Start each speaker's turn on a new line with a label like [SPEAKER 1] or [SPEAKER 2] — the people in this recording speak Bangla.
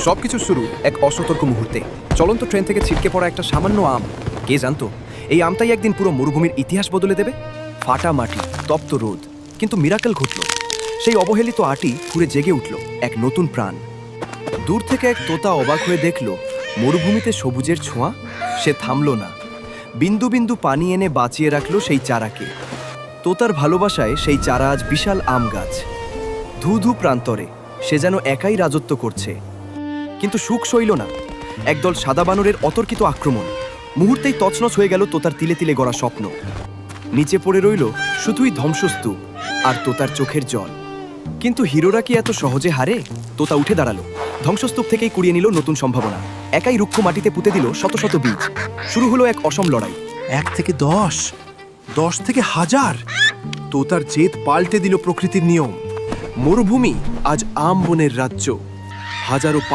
[SPEAKER 1] সবকিছু শুরু এক অসতর্ক মুহূর্তে। চলন্ত ট্রেন থেকে ছিটকে পড়া একটা সামান্য আম। কে জানতো এই আমটাই একদিন পুরো মরুভূমির ইতিহাস বদলে দেবে। ফাটা মাটি, তপ্ত রোদ, কিন্তু মিরাকেল ঘটল। সেই অবহেলিত আটি পুরে জেগে উঠল এক নতুন প্রাণ। দূর থেকে এক তোতা অবাক হয়ে দেখল মরুভূমিতে সবুজের ছোঁয়া। সে থামল না, বিন্দু বিন্দু পানি এনে বাঁচিয়ে রাখল সেই চারাকে। তোতার ভালোবাসায় সেই চারা আজ বিশাল আম গাছ। ধু ধু প্রান্তরে সে যেন একাই রাজত্ব করছে। কিন্তু সুখ সইল না। একদল সাদা বানরের অতর্কিত আক্রমণ। মুহূর্তেই তছনছ হয়ে গেল তোতার তিলে তিলে গড়া স্বপ্ন। নিচে পড়ে রইল শুধুই ধ্বংসস্তূপ আর তোতার চোখের জল। কিন্তু হিরোরা কি এত সহজে হারে? তোতা উঠে দাঁড়ালো, ধ্বংসস্তূপ থেকেই কুড়িয়ে নিল নতুন সম্ভাবনা। একাই রুক্ষ মাটিতে পুঁতে দিল শত শত বীজ। শুরু হলো এক অসম লড়াই।
[SPEAKER 2] 1 থেকে 10, 10 থেকে 1000। তোতার জেদ পাল্টে দিল প্রকৃতির নিয়ম। মরুভূমি আজ আম বনের রাজ্য। হাজারো